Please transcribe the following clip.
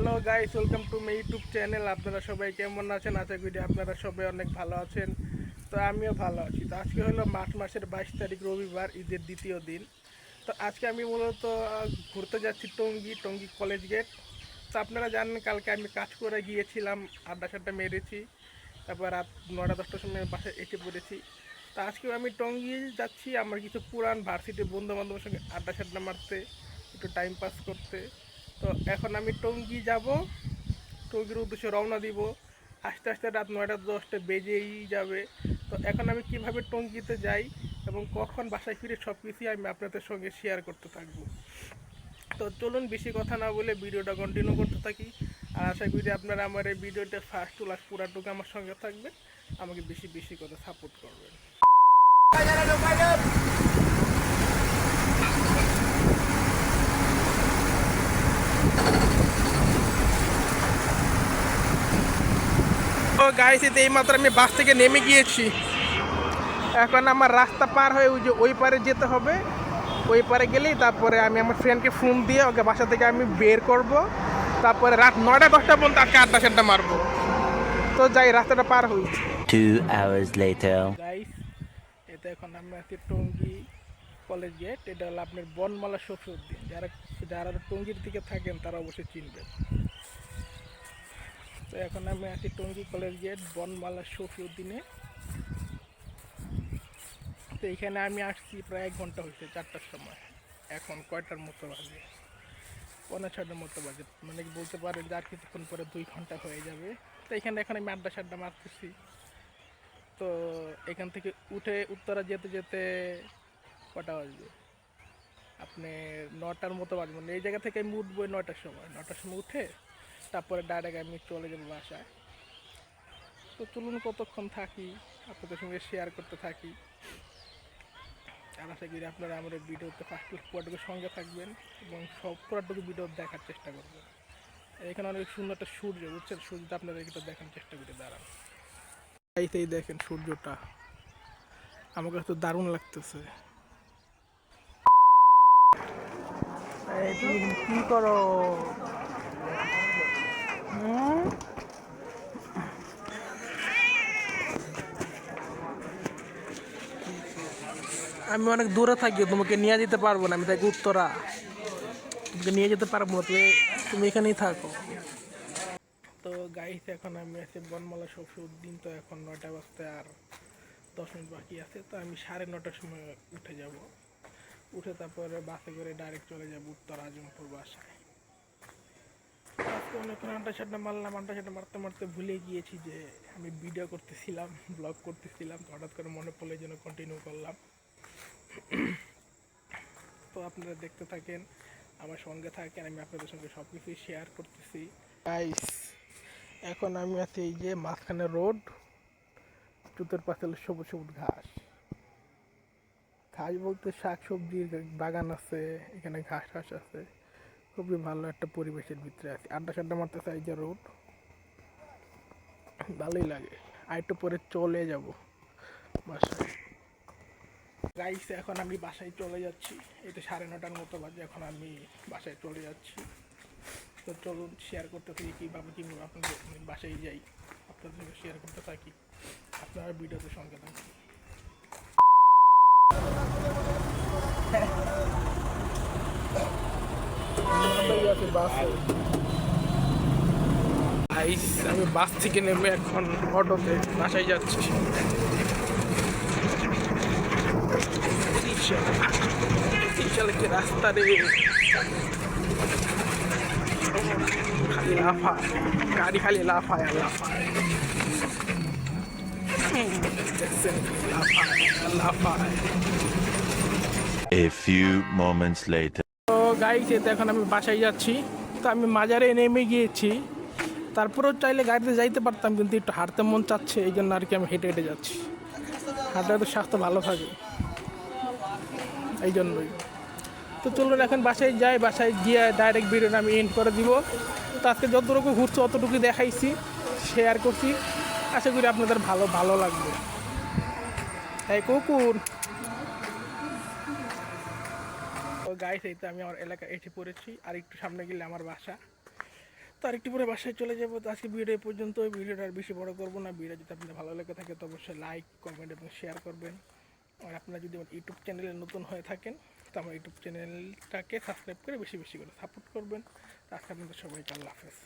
Hello guys, welcome to my YouTube channel. আপনারা সবাই কেমন আছেন? আশা করি আপনারা সবাই অনেক ভালো আছেন। তো আমিও ভালো আছি। তো আজকে হলো মার্চ মাসের 22 তারিখ, রবিবার, ঈদের দ্বিতীয় দিন। তো আজকে আমি মূলত ঘুরতে যাচ্ছি টঙ্গী কলেজ গেট। তো আপনারা জানেন কালকে আমি কাজ করে গিয়েছিলাম, আড্ডা সাড্ডা মেরেছি, তারপর রাত 9টা 10টার সময় বাসায় এসে পড়েছি। তো আজকেও আমি টঙ্গী যাচ্ছি আমার কিছু পুরান ভার্সিটির বন্ধু বান্ধবের সঙ্গে আড্ডা সাড্ডা মারতে, একটু টাইম পাস করতে। তো এখন আমি টঙ্গী যাব, টঙ্গীর উদ্দেশ্যে রওনা দিব। আস্তে আস্তে রাত 9টা 10টা বেজেই যাবে। তো এখন আমি কিভাবে টঙ্গীতে যাই এবং কখন বাসায় ফিরে সব কিছুই আমি আপনাদের সঙ্গে শেয়ার করতে থাকবো। তো চলুন বেশি কথা না বলে ভিডিওটা কন্টিনিউ করতে থাকি। আর আশা করি আপনারা আমার এই ভিডিওটা ফার্স্ট টু লাস্ট পুরাটুকু আমার সঙ্গে থাকবেন, আমাকে বেশি বেশি করে সাপোর্ট করবেন। তো গাইস, এই মাত্র আমি বাস থেকে নেমে গিয়েছি। এখন আমার রাস্তা পার হয়ে ওই পারে যেতে হবে। ওই পারে গেলেই তারপরে আমি আমার ফ্রেন্ডকে ফোন দিয়ে ওকে বাসা থেকে আমি বের করব। তারপরে রাত 9টা 10টা পর্যন্ত আজকে আড্ডা সাড্ডা মারবো। তো যাই, রাস্তাটা পার হই। 2 hours later. গাইস, এটা এখন আমরা আছি টঙ্গী কলেজ গেট। এটা হলো আপনার বনমালা শফিউদ্দিন। যারা যারা টঙ্গীর দিকে থাকেন তারা অবশ্যই চিনবেন। তো এখন আমি আছি টঙ্গী কলেজ গেট বনমালা শফিউদ্দিনে। তো এখানে আমি আসছি প্রায় 1 ঘন্টা হয়েছে, 4টার সময়। এখন কয়টার মতো বাজে? 5:45 মতো বাজে, মানে বলতে পারেন যে আর কিছুক্ষণ পরে 2 ঘন্টা হয়ে যাবে। তো এখানে এখন আমি আড্ডা সাড্ডা মারতেছি। তো এখান থেকে উঠে উত্তরা যেতে যেতে কটা বাজবে? আপনি 9টার মতো বাজবে। মানে এই জায়গা থেকে আমি উঠবো 9টার সময় উঠে তারপরে ডাইরেক্ট আমি চলে যাবো বাসায়। তো চলুন কতক্ষণ থাকি আপনাদের সঙ্গে শেয়ার করতে থাকি। আর আশা করি আপনারা আমার এই ভিডিওতে ফার্স্ট পুরোটুকু সঙ্গে থাকবেন এবং সব পুরোটুকু ভিডিও দেখার চেষ্টা করবেন। এখানে অনেক সুন্দর একটা সূর্য, বুঝছেন? সূর্যটা আপনাদের একটু দেখার চেষ্টা করে দাঁড়ান। এইতেই দেখেন সূর্যটা, আমার কাছে তো দারুণ লাগতেছে। তুমি কি করো? আমি অনেক দূরে থাকি, তোমাকে নিয়ে যেতে পারবো না। আমি থাকি উত্তরা, তোমাকে নিয়ে যেতে পারবো না। তুমি এখানেই থাকো। তো গাইস, এখন আমি আছি বনমালা শফিউদ্দিন। তো এখন 9টা বাজতে আর 10 মিনিট বাকি আছে। তো আমি 9:30টার সময় উঠে যাব। উঠে তারপরে বাসে করে ডাইরেক্ট চলে যাব উত্তর আজমপুর বাসায়। আজকে অনেকক্ষণ আড্ডা সাড্ডা মারলাম। আড্ডা সাড্ডা মারতে মারতে ভুলে গিয়েছি যে আমি ভিডিও করতেছিলাম, ব্লগ করতেছিলাম। তো হঠাৎ করে মনে পড়লে যেন কন্টিনিউ করলাম। তো আপনারা দেখতে থাকেন, আমার সঙ্গে থাকেন, আমি আপনাদের সঙ্গে সব কিছুই শেয়ার করতেছি। গাইস, এখন আমি আছি এই যে মাঝখানে রোড, জুতোর পাশে সবুজ সবুজ ঘাস। ঘাস বলতে শাক সবজির বাগান আছে, এখানে ঘাস ঘাস আছে। খুবই ভালো একটা পরিবেশের ভিতরে আছি। আড্ডা সাড্ডা মারতেছে, এই যে রোড, ভালোই লাগে। আর একটু পরে চলে যাব বাসায়। গাইস, এখন আমি বাসায় চলে যাচ্ছি। এটা 9:30টার মতো বাজে, এখন আমি বাসায় চলে যাচ্ছি। তো চলুন শেয়ার করতে থাকি কীভাবে আপনাদের বাসায় যাই, আপনাদের সঙ্গে শেয়ার করতে থাকি। আপনারা ভিডিওতে সঙ্গে থাকুন। আমি বাস থেকে নেমে এখন অটোতে বাসায় যাচ্ছি। কি রাস্তা রে, খালি লাফায় গাড়ি, খালি লাফায় আর লাফায়, লাফায়। A few moments later. তো গাইস, এতে এখন আমি বাসায় যাচ্ছি। তো আমি মাজারে নেমে গিয়েছি। তারপরেও চাইলে গাড়িতে যাইতে পারতাম, কিন্তু একটু হাঁটতে মন চাচ্ছে, এই জন্য আর কি আমি হেঁটে হেঁটে যাচ্ছি। হাঁটলে তো স্বাস্থ্য ভালো থাকে, এই জন্যই। তো চলুন এখন বাসায় যাই। বাসায় গিয়ে ডাইরেক্ট ভিডিওটা আমি এন্ড করে দিব। তো আজকে যতটুকু ঘুরছি অতটুকু দেখাইছি, শেয়ার করছি। আশা করি আপনাদের ভালো ভালো লাগবে। এই কুকুর। তো গাইস, এই তো আমি আমার এলাকায় এসে পড়েছি। আর একটু সামনে গেলে আমার বাসা। তো আরেকটু পরে বাসায় চলে যাবো। তো আজকে ভিডিও এই পর্যন্ত, ভিডিওটা আর বেশি বড় করবো না। ভিডিও যদি আপনাদের ভালো লেগে থাকে তো অবশ্যই লাইক, কমেন্ট এবং শেয়ার করবেন। আর আপনারা যদি আমার ইউটিউব চ্যানেলে নতুন হয়ে থাকেন তো আমার ইউটিউব চ্যানেলটাকে সাবস্ক্রাইব করে বেশি বেশি করে সাপোর্ট করবেন। তো আজকে আপনাদের সবাইকে আল্লাহ হাফেজ।